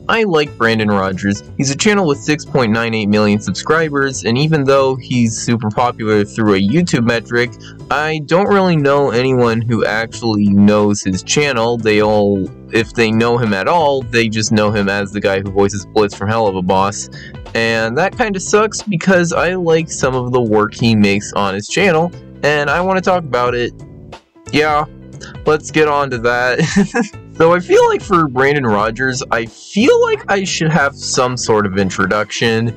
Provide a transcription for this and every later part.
I like Brandon Rodgers. He's a channel with 6.98 million subscribers, and even though he's super popular through a YouTube metric, I don't really know anyone who actually knows his channel. If they know him at all, they just know him as the guy who voices Blitz from Hell of a Boss. And that kind of sucks because I like some of the work he makes on his channel, and I want to talk about it. Yeah, let's get on to that. So I feel like for Brandon Rodgers, I feel like I should have some sort of introduction,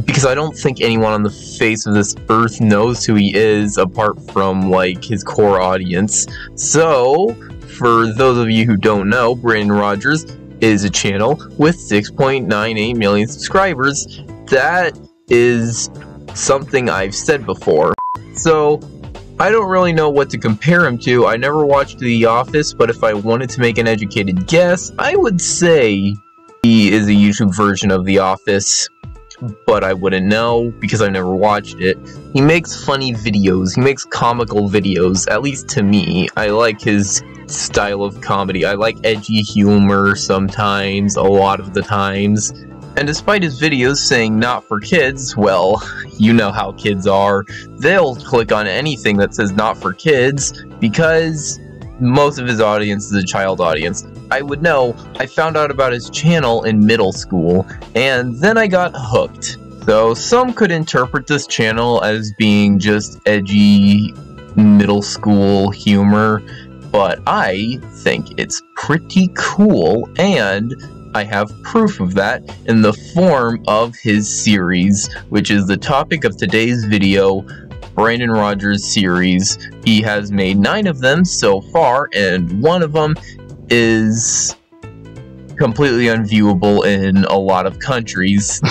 because I don't think anyone on the face of this earth knows who he is apart from, like, his core audience. So, for those of you who don't know, Brandon Rodgers is a channel with 6.98 million subscribers. That is something I've said before. So, I don't really know what to compare him to. I never watched The Office, but if I wanted to make an educated guess, I would say he is a YouTube version of The Office, but I wouldn't know because I never watched it. He makes funny videos. He makes comical videos, at least to me. I like his style of comedy. I like edgy humor sometimes, a lot of the times. And despite his videos saying not for kids, well, you know how kids are. They'll click on anything that says not for kids because most of his audience is a child audience. I would know. I found out about his channel in middle school, and then I got hooked. So some could interpret this channel as being just edgy middle school humor, but I think it's pretty cool, and I have proof of that in the form of his series, which is the topic of today's video, Brandon Rodgers series. He has made 9 of them so far, and one of them is completely unviewable in a lot of countries.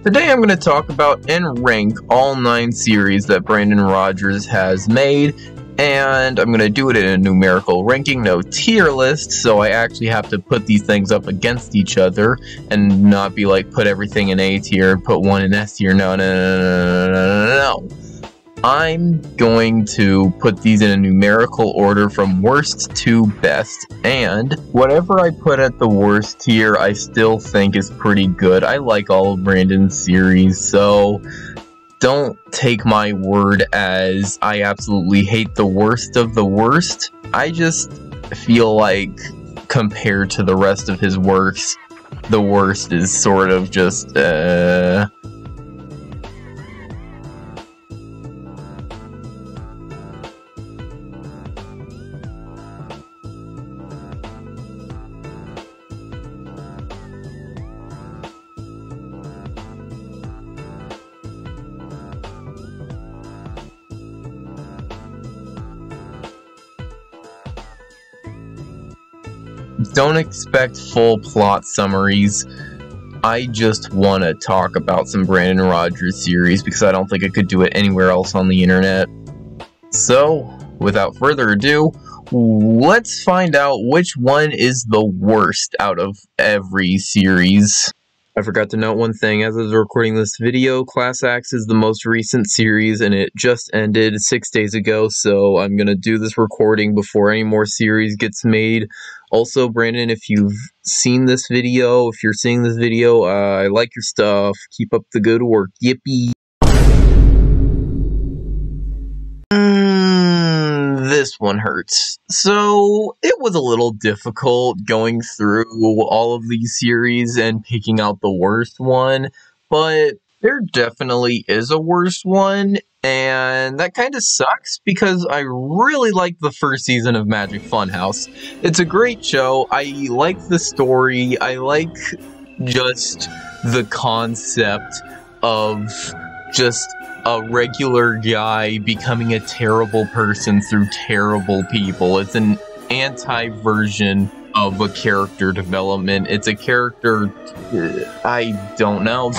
Today I'm going to talk about and rank all 9 series that Brandon Rodgers has made, and I'm going to do it in a numerical ranking, no tier list, so I actually have to put these things up against each other and not be like, put everything in A tier, put one in S tier. No. I'm going to put these in a numerical order from worst to best, and whatever I put at the worst tier I still think is pretty good. I like all of Brandon's series, so don't take my word as I absolutely hate the worst of the worst. I just feel like, compared to the rest of his works, the worst is sort of just, Don't expect full plot summaries. I just want to talk about some Brandon Rodgers series because I don't think I could do it anywhere else on the internet. So, without further ado, let's find out which one is the worst out of every series. I forgot to note one thing. As I was recording this video, Class Axe is the most recent series, and it just ended 6 days ago, so I'm gonna do this recording before any more series gets made. Also, Brandon, if you've seen this video, if you're seeing this video, I like your stuff. Keep up the good work. Yippee! This one hurts. So, it was a little difficult going through all of these series and picking out the worst one, but there definitely is a worst one, and that kind of sucks because I really like the first season of Magic Funhouse. It's a great show. I like the story. I like just the concept of just a regular guy becoming a terrible person through terrible people. It's an anti-version of a character development. It's a character, I don't know.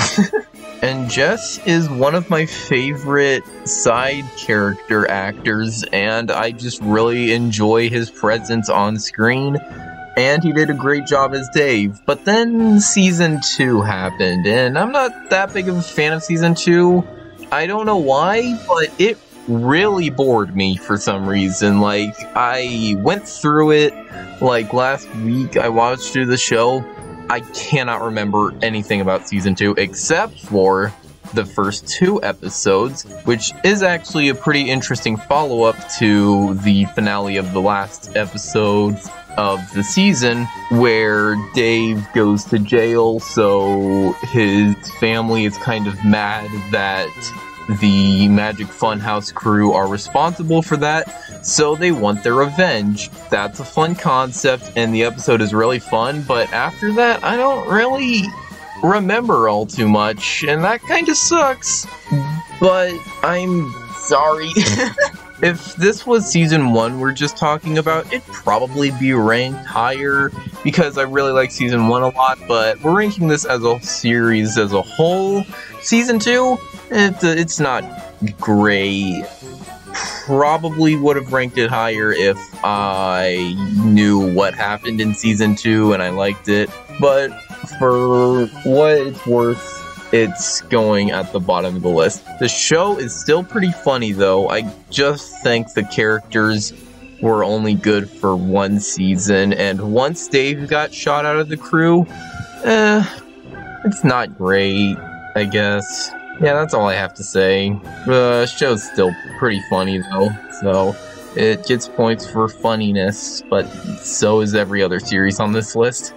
And Jess is one of my favorite side character actors, and I just really enjoy his presence on screen. And he did a great job as Dave. But then Season 2 happened, and I'm not that big of a fan of Season 2. I don't know why, but it really bored me for some reason. Like, I went through it, like, last week I watched through the show, I cannot remember anything about Season 2 except for the first 2 episodes, which is actually a pretty interesting follow-up to the finale of the last episode of the season, where Dave goes to jail, so his family is kind of mad that the Magic Funhouse crew are responsible for that, so they want their revenge. That's a fun concept, and the episode is really fun, but after that, I don't really remember all too much, and that kind of sucks, but I'm sorry. If this was Season 1 we're just talking about, it'd probably be ranked higher, because I really like Season 1 a lot, but we're ranking this as a series as a whole. Season 2, it's not great. Probably would have ranked it higher if I knew what happened in Season 2 and I liked it, but for what it's worth, it's going at the bottom of the list. The show is still pretty funny though. I just think the characters were only good for 1 season, and once Dave got shot out of the crew, it's not great, I guess. Yeah, that's all I have to say. The show's still pretty funny though, so it gets points for funniness, but so is every other series on this list.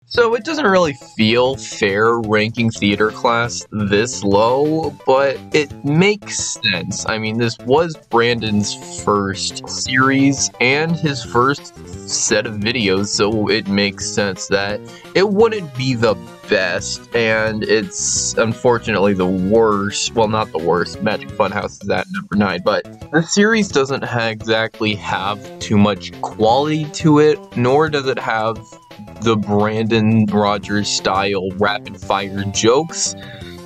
So it doesn't really feel fair ranking Theater Class this low, but it makes sense. I mean, this was Brandon's first series and his first set of videos, so it makes sense that it wouldn't be the best, and it's unfortunately the worst. Well, not the worst. Magic Funhouse is at number 9, but the series doesn't exactly have too much quality to it, nor does it have the Brandon Rodgers style rapid fire jokes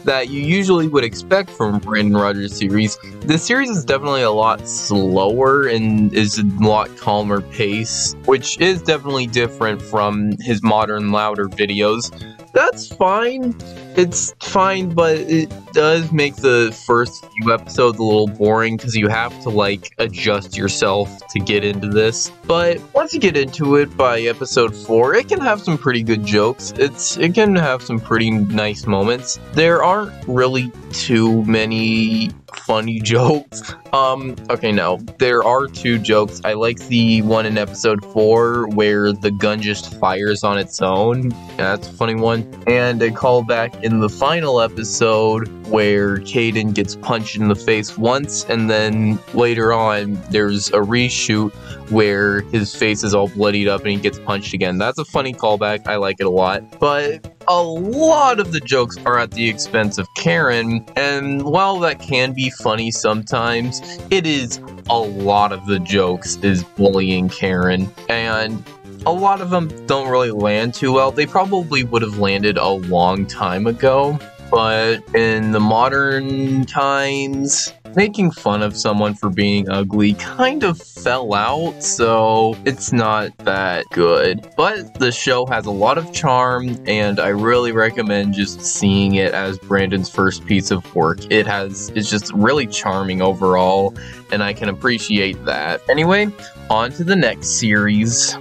that you usually would expect from a Brandon Rodgers series. The series is definitely a lot slower and is a lot calmer pace, which is definitely different from his modern, louder videos. That's fine. It's fine, but it does make the first few episodes a little boring because you have to, like, adjust yourself to get into this. But once you get into it by episode 4, it can have some pretty good jokes. It can have some pretty nice moments. There aren't really too many funny jokes. Okay, no. There are 2 jokes. I like the one in episode 4 where the gun just fires on its own. Yeah, that's a funny one. And a callback in the final episode where Caden gets punched in the face once, and then later on there's a reshoot where his face is all bloodied up and he gets punched again. That's a funny callback. I like it a lot. But a lot of the jokes are at the expense of Karen, and while that can be funny sometimes, it is a lot of the jokes is bullying Karen, and a lot of them don't really land too well. They probably would have landed a long time ago, but in the modern times, making fun of someone for being ugly kind of fell out, so it's not that good. But the show has a lot of charm, and I really recommend just seeing it as Brandon's first piece of work. It's just really charming overall, and I can appreciate that. Anyway, on to the next series.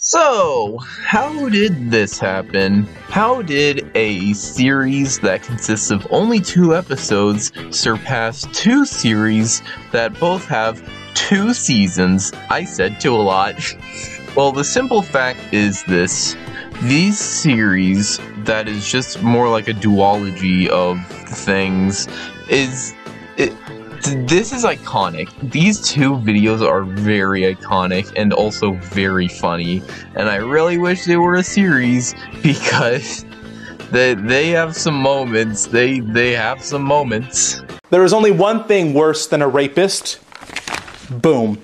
So, how did this happen? How did a series that consists of only 2 episodes surpass 2 series that both have 2 seasons? I said 2 a lot. Well, the simple fact is this. These series that is just more like a duology of things this is iconic. These 2 videos are very iconic and also very funny, and I really wish they were a series because they have some moments. They have some moments. There is only one thing worse than a rapist. Boom.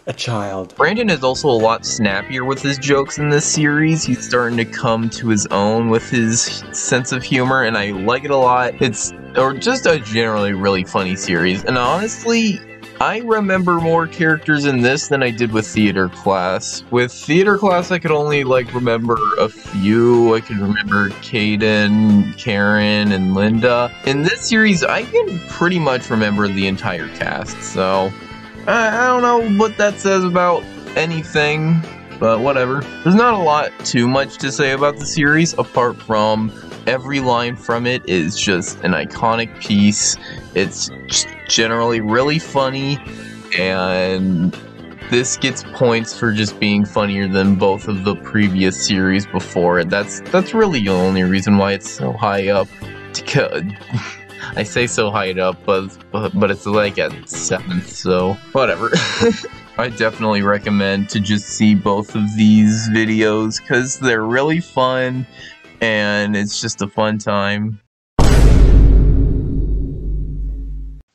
A child. Brandon is also a lot snappier with his jokes in this series. He's starting to come to his own with his sense of humor, and I like it a lot. It's just a generally really funny series, and honestly, I remember more characters in this than I did with Theater Class. With Theater Class, I could only, remember a few. I can remember Caden, Karen, and Linda. In this series, I can pretty much remember the entire cast, so I don't know what that says about anything, but whatever. There's not a lot too much to say about the series, apart from every line from it is just an iconic piece. It's generally really funny, and this gets points for just being funnier than both of the previous series before it. That's really the only reason why it's so high up. I say so high up, but it's like at 7th, so whatever. I definitely recommend to just see both of these videos because they're really fun and it's just a fun time.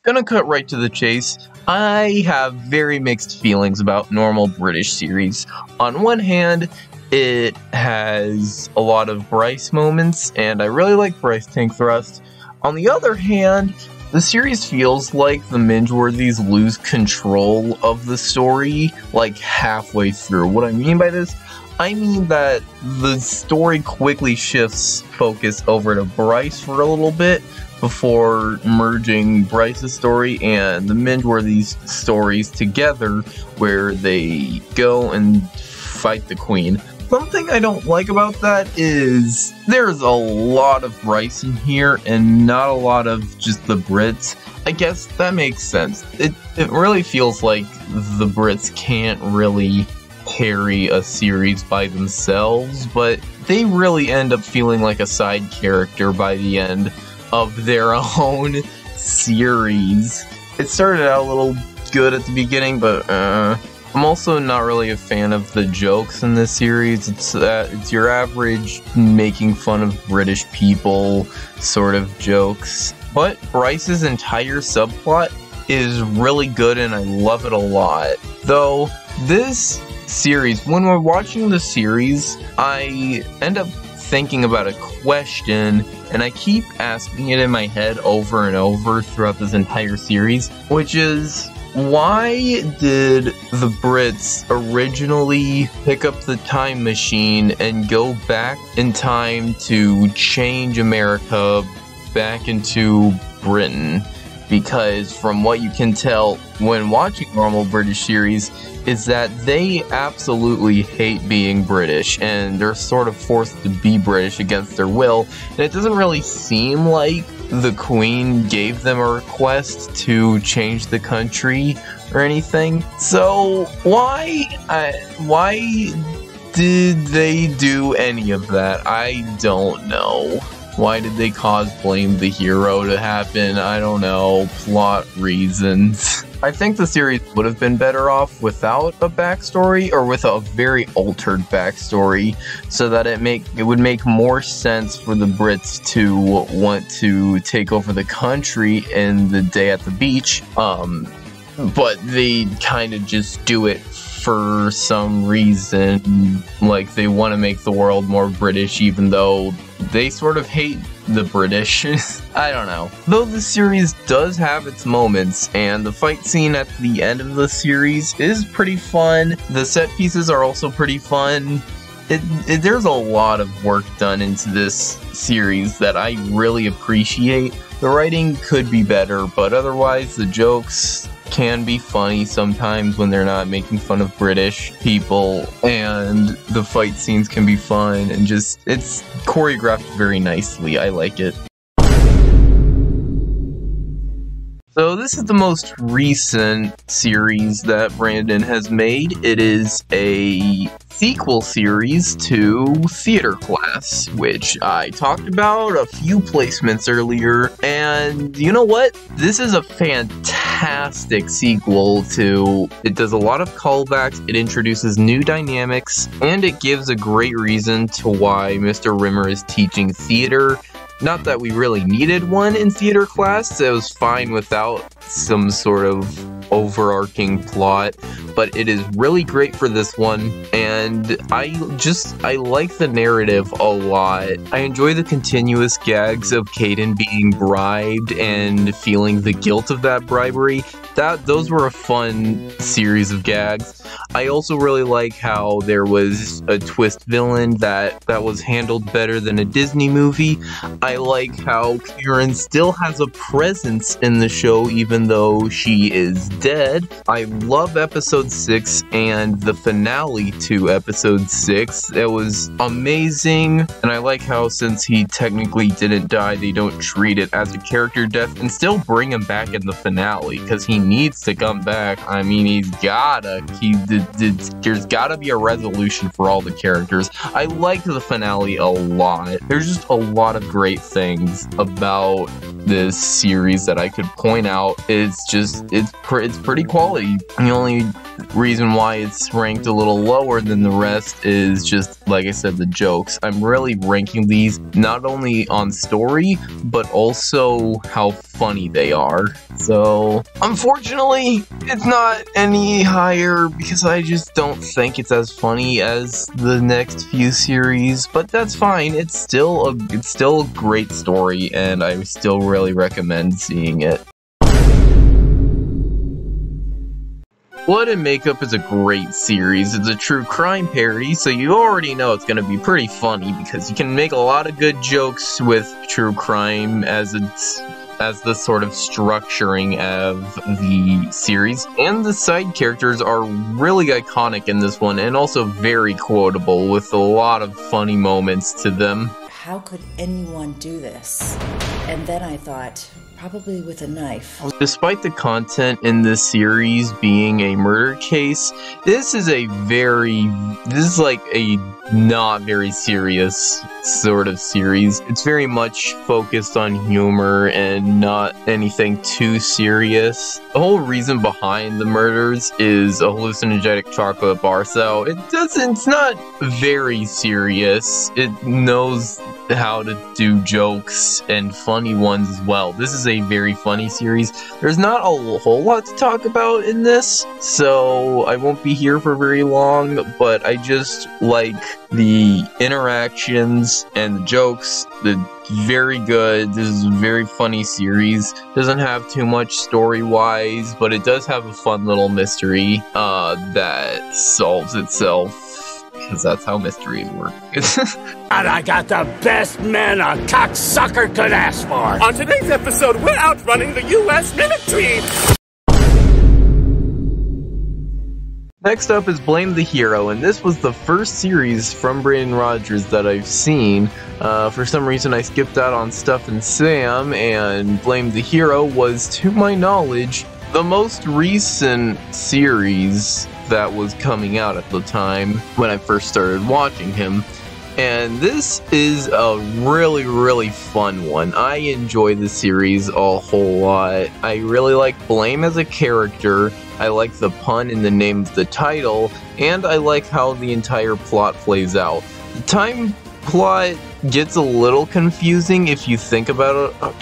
Gonna cut right to the chase. I have very mixed feelings about normal British series. On one hand, it has a lot of Bryce moments, and I really like Bryce Tank Thrust. On the other hand, the series feels like the Mingeworthies lose control of the story, like halfway through. What I mean by this? I mean that the story quickly shifts focus over to Bryce for a little bit before merging Bryce's story and the Mingeworthies' stories together, where they go and fight the Queen. Something I don't like about that is there's a lot of Bryce in here and not a lot of just the Brits. I guess that makes sense. It really feels like the Brits can't really carry a series by themselves, but they really end up feeling like a side character by the end of their own series. It started out a little good at the beginning, but I'm also not really a fan of the jokes in this series. It's your average making fun of British people sort of jokes. But Bryce's entire subplot is really good and I love it a lot. Though this series, when we're watching the series, I end up thinking about a question and I keep asking it in my head over and over throughout this entire series, which is, why did the Brits originally pick up the time machine and go back in time to change America back into Britain? Because from what you can tell when watching normal British series is that they absolutely hate being British and they're sort of forced to be British against their will, and it doesn't really seem like the Queen gave them a request to change the country or anything. So why did they do any of that? I don't know. Why did they cause Blame the Hero to happen? I don't know. Plot reasons. I think the series would have been better off without a backstory or with a very altered backstory, so that it would make more sense for the Brits to want to take over the country in the Day at the Beach. But they kind of just do it for some reason, like they want to make the world more British even though they sort of hate the British. I don't know. Though the series does have its moments, and the fight scene at the end of the series is pretty fun. The set pieces are also pretty fun. There's a lot of work done into this series that I really appreciate. The writing could be better, but otherwise the jokes can be funny sometimes when they're not making fun of British people, and the fight scenes can be fun, and just, it's choreographed very nicely. I like it. So this is the most recent series that Brandon has made. It is a sequel series to Theater Class, which I talked about a few placements earlier, and you know what? This is a fantastic sequel to, it does a lot of callbacks, it introduces new dynamics, and it gives a great reason to why Mr. Rimmer is teaching theater. Not that we really needed one in Theater Class, it was fine without some sort of overarching plot, but it is really great for this one, and I like the narrative a lot. I enjoy the continuous gags of Caden being bribed and feeling the guilt of that bribery. Those were a fun series of gags. I also really like how there was a twist villain that was handled better than a Disney movie. I like how Karen still has a presence in the show even though she is dead. I love episode 6 and the finale to episode 6. It was amazing, and I like how since he technically didn't die, they don't treat it as a character death and still bring him back in the finale, because he needs to come back. I mean, there's gotta be a resolution for all the characters. I liked the finale a lot. There's just a lot of great things about this series that I could point out. It's pretty quality. The only reason why it's ranked a little lower than the rest is just, like I said, the jokes. I'm really ranking these not only on story, but also how funny they are. So, unfortunately, it's not any higher because I just don't think it's as funny as the next few series, but that's fine. It's still a great story, and I still really recommend seeing it. Blood and Makeup is a great series. It's a true crime parody, so you already know it's going to be pretty funny because you can make a lot of good jokes with true crime as the sort of structuring of the series. And the side characters are really iconic in this one and also very quotable with a lot of funny moments to them. How could anyone do this? And then I thought, probably with a knife. Despite the content in this series being a murder case, this is like a not very serious sort of series. It's very much focused on humor and not anything too serious. The whole reason behind the murders is a hallucinogenic chocolate bar, so it's not very serious. It knows how to do jokes and funny ones as well. This is a very funny series. There's not a whole lot to talk about in this, so I won't be here for very long, but I just like the interactions and the jokes. Very good. This is a very funny series. Doesn't have too much story-wise, but it does have a fun little mystery that solves itself, because that's how mysteries work. And I got the best men a cocksucker could ask for. On today's episode, we're outrunning the U.S. military. Next up is Blame the Hero, and this was the first series from Brandon Rodgers that I've seen. For some reason I skipped out on Stuff and Sam, and Blame the Hero was, to my knowledge, the most recent series that was coming out at the time when I first started watching him. And this is a really, really fun one. I enjoy the series a whole lot. I really like Blame as a character. I like the pun in the name of the title, and I like how the entire plot plays out. The time plot gets a little confusing if you think about it a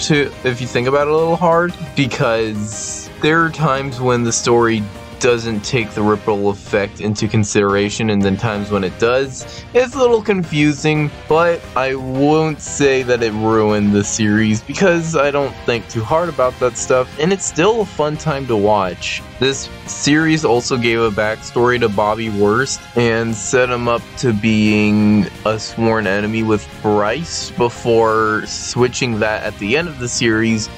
little hard, because there are times when the story doesn't take the ripple effect into consideration, and then times when it does. It's a little confusing, but I won't say that it ruined the series because I don't think too hard about that stuff, and it's still a fun time to watch. This series also gave a backstory to Bobby Worst and set him up to being a sworn enemy with Bryce before switching that at the end of the series,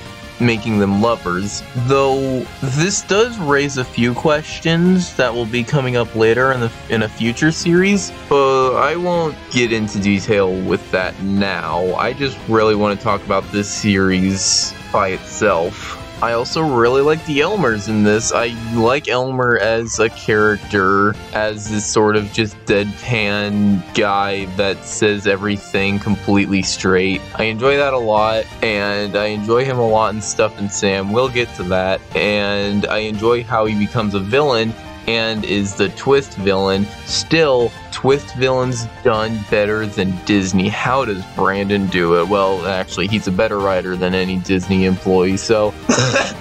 making them lovers. Though this does raise a few questions that will be coming up later in a future series, but I won't get into detail with that now. I just really want to talk about this series by itself. I also really like the Elmers in this. I like Elmer as a character, as this sort of just deadpan guy that says everything completely straight. I enjoy that a lot, and I enjoy him a lot in Stuff and Sam. We'll get to that. And I enjoy how he becomes a villain and is the twist villain. Still, twist villains done better than Disney. How does Brandon do it? Well, actually, he's a better writer than any Disney employee, so...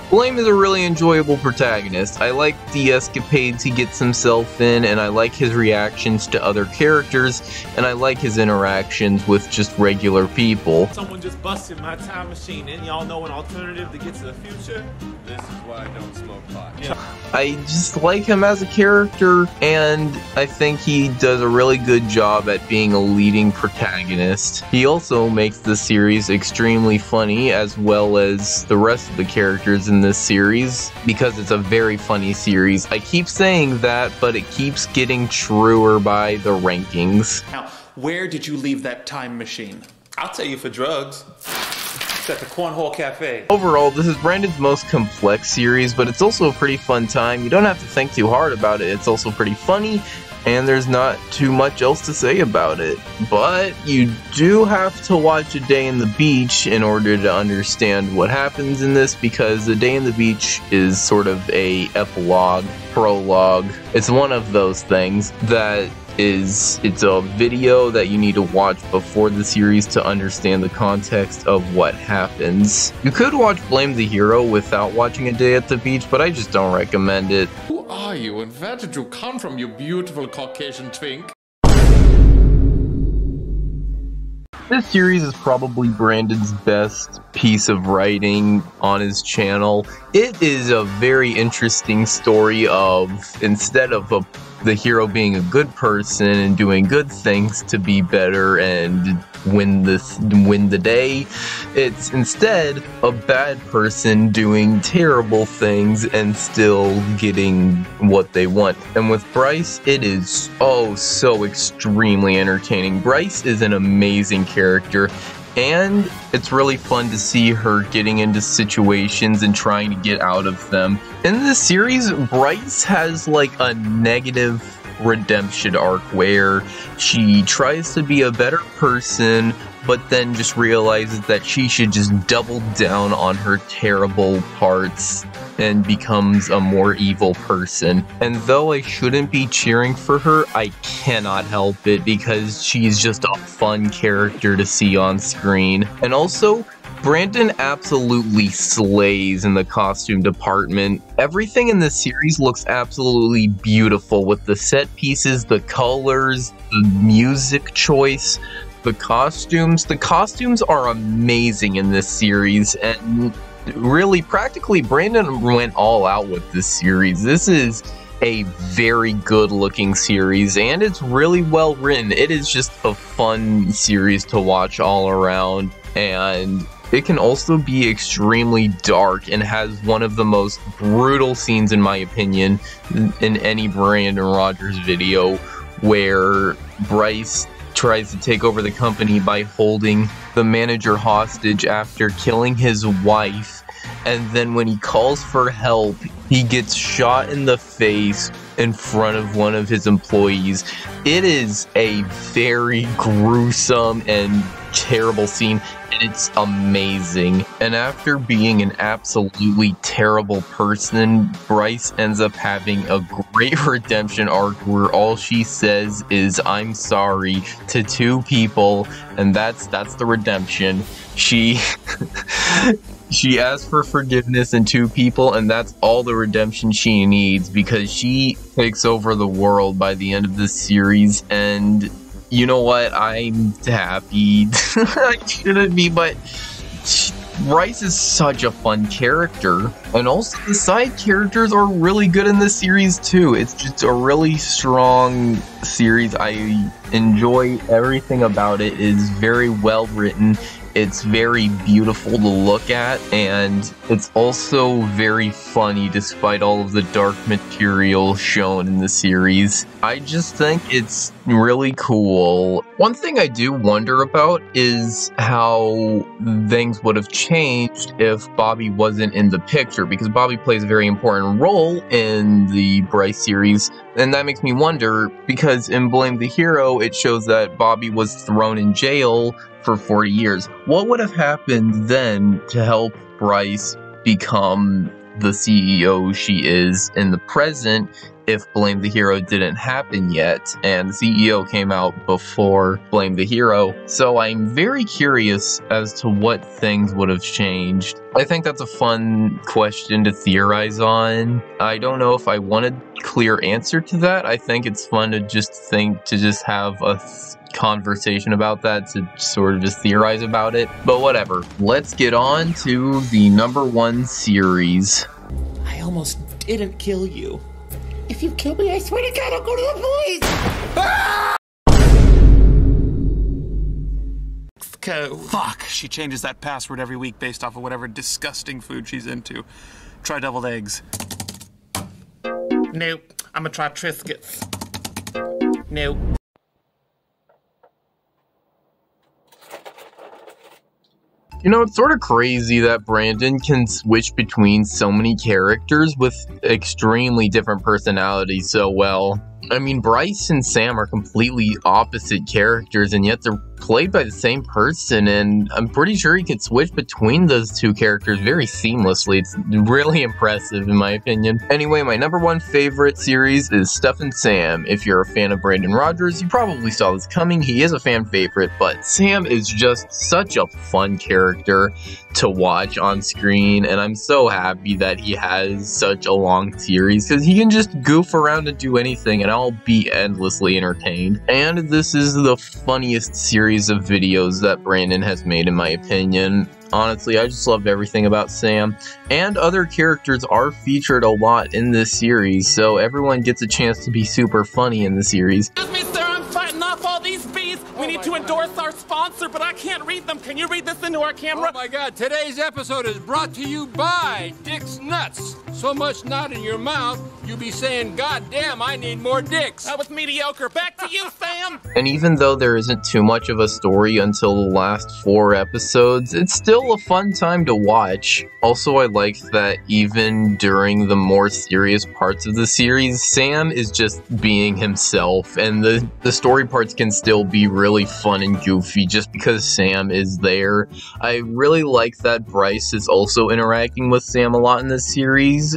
Blame is a really enjoyable protagonist. I like the escapades he gets himself in, and I like his reactions to other characters, and I like his interactions with just regular people. Someone just busted my time machine, and y'all know an alternative to get to the future? This is why I don't smoke pot. Yeah. I just like him as a character, and I think he does a really good job at being a leading protagonist. He also makes the series extremely funny, as well as the rest of the characters in this series, because it's a very funny series. I keep saying that, but it keeps getting truer by the rankings. Now, where did you leave that time machine? I'll tell you for drugs. It's at the Cornhole Cafe. Overall, this is Brandon's most complex series, but it's also a pretty fun time. You don't have to think too hard about it. It's also pretty funny, and there's not too much else to say about it. But you do have to watch A Day in the Beach in order to understand what happens in this, because A Day in the Beach is sort of a epilogue, prologue. It's one of those things that it's a video that you need to watch before the series to understand the context of what happens. You could watch Blame the Hero without watching A Day at the Beach, but I just don't recommend it. Who are you and where did you come from, you beautiful Caucasian twink? This series is probably Brandon's best piece of writing on his channel. It is a very interesting story of, instead of the hero being a good person and doing good things to be better and win the day, it's instead a bad person doing terrible things and still getting what they want. And with Bryce, it is so extremely entertaining. Bryce is an amazing character, and it's really fun to see her getting into situations and trying to get out of them. In this series, Bryce has like a negative redemption arc where she tries to be a better person, but then just realizes that she should just double down on her terrible parts and becomes a more evil person. And though I shouldn't be cheering for her, I cannot help it because she's just a fun character to see on screen. And also, Brandon absolutely slays in the costume department. Everything in this series looks absolutely beautiful with the set pieces, the colors, the music choice, the costumes. The costumes are amazing in this series, and really, practically, Brandon went all out with this series. This is a very good looking series, and it's really well written. It is just a fun series to watch all around, and it can also be extremely dark and has one of the most brutal scenes, in my opinion, in any Brandon Rodgers video, where Bryce tries to take over the company by holding the manager hostage after killing his wife, and then when he calls for help, he gets shot in the face in front of one of his employees. It is a very gruesome and terrible scene, and it's amazing. And after being an absolutely terrible person, Bryce ends up having a great redemption arc where all she says is "I'm sorry" to two people, and that's the redemption. She she asks for forgiveness in two people, and that's all the redemption she needs, because she takes over the world by the end of this series. And you know what? I'm happy. I shouldn't be, but Bryce is such a fun character. And also the side characters are really good in this series too. It's just a really strong series. I enjoy everything about it. It is very well written. It's very beautiful to look at, and it's also very funny despite all of the dark material shown in the series. I just think it's really cool. One thing I do wonder about is how things would have changed if Bobby wasn't in the picture, because Bobby plays a very important role in the Bryce series. And that makes me wonder, because in Blame the Hero, it shows that Bobby was thrown in jail for 40 years. What would have happened then to help Bryce become the CEO she is in the present if Blame the Hero didn't happen yet, and the CEO came out before Blame the Hero? So I'm very curious as to what things would have changed. I think that's a fun question to theorize on. I don't know if I want a clear answer to that. I think it's fun to just have a conversation about that, to sort of just theorize about it. But whatever. Let's get on to the #1 series. I almost didn't kill you. If you kill me, I swear to God, I'll go to the police! Fuck, she changes that password every week based off of whatever disgusting food she's into. Try deviled eggs. Nope, I'm gonna try Triscuits. Nope. You know, it's sort of crazy that Brandon can switch between so many characters with extremely different personalities so well. I mean, Bryce and Sam are completely opposite characters, and yet they're played by the same person, and I'm pretty sure he could switch between those two characters very seamlessly. It's really impressive, in my opinion. Anyway, my #1 favorite series is Stuff and Sam. If you're a fan of Brandon Rodgers, you probably saw this coming. He is a fan favorite, but Sam is just such a fun character to watch on screen, and I'm so happy that he has such a long series, because he can just goof around and do anything, and I'll be endlessly entertained. And this is the funniest series of videos that Brandon has made, in my opinion. Honestly, I just love everything about Sam, and other characters are featured a lot in this series, so everyone gets a chance to be super funny in the series. Excuse me, sir, I'm fighting off all these bees. We need to endorse our sponsor, but I can't read them. Can you read this into our camera? Oh my God, today's episode is brought to you by Dick's Nuts. So much nut in your mouth, you be saying, God damn, I need more dicks. That was mediocre. Back to you, Sam. And even though there isn't too much of a story until the last 4 episodes, it's still a fun time to watch. Also, I liked that even during the more serious parts of the series, Sam is just being himself, and the story parts can still be really fun and goofy just because Sam is there. I really like that Bryce is also interacting with Sam a lot in this series.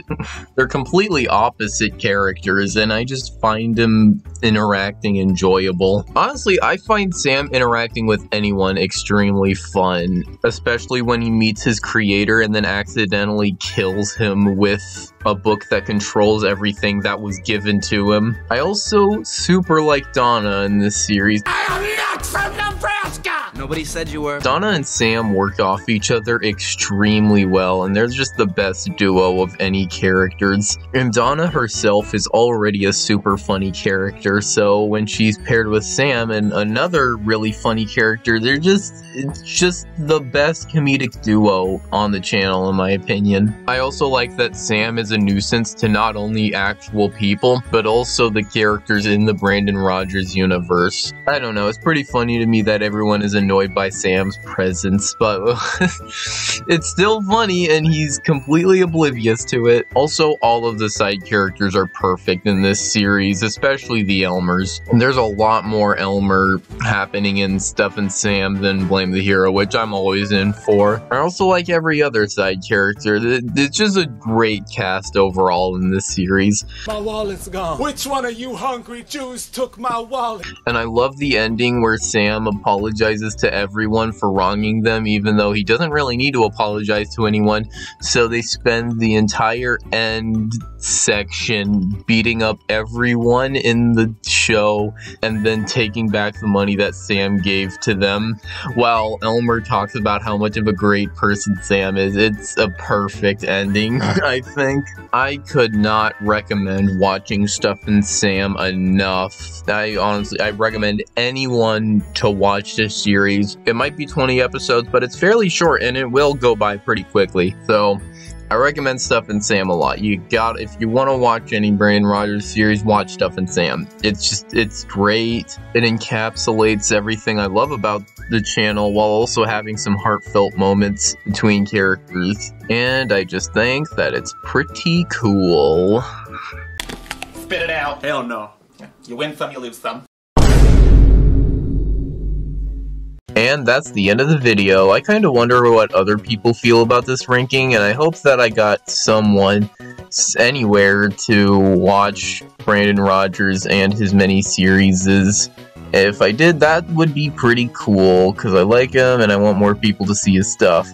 They're completely opposite characters, and I just find him interacting enjoyable. Honestly, I find Sam interacting with anyone extremely fun, especially when he meets his creator and then accidentally kills him with a book that controls everything that was given to him. I also super like Donna in this series. I am not from Nebraska. Nobody said you were. Donna and Sam work off each other extremely well, and they're just the best duo of any characters. And Donna herself is already a super funny character, so when she's paired with Sam and another really funny character, it's just the best comedic duo on the channel, in my opinion. I also like that Sam is a nuisance to not only actual people, but also the characters in the Brandon Rodgers universe. I don't know, it's pretty funny to me that everyone is annoyed by Sam's presence, but it's still funny and he's completely oblivious to it. Also, all of the side characters are perfect in this series, especially the Elmers. There's a lot more Elmer happening in Stuff and Sam than Blame the Hero, which I'm always in for. I also like every other side character. It's just a great cast overall in this series. My wallet's gone. Which one of you hungry Jews took my wallet? And I love the ending where Sam apologizes to everyone for wronging them, even though he doesn't really need to apologize to anyone. So they spend the entire end section beating up everyone in the show and then taking back the money that Sam gave to them, while Elmer talks about how much of a great person Sam is. It's a perfect ending, I think. I could not recommend watching Stuff and Sam enough. I recommend anyone to watch this series. It might be 20 episodes, but it's fairly short and it will go by pretty quickly. So I recommend Stuff and Sam a lot. If you want to watch any Brandon Rodgers series, watch Stuff and Sam. It's great. It encapsulates everything I love about the channel while also having some heartfelt moments between characters. And I just think that it's pretty cool. Spit it out. Hell no. You win some, you lose some. And that's the end of the video. I kind of wonder what other people feel about this ranking, and I hope that I got someone anywhere to watch Brandon Rodgers and his many series. If I did, that would be pretty cool, because I like him and I want more people to see his stuff.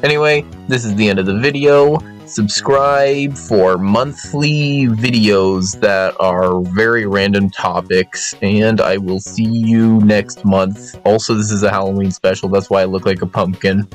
Anyway, this is the end of the video. Subscribe for monthly videos that are very random topics, and I will see you next month. Also, this is a Halloween special, that's why I look like a pumpkin.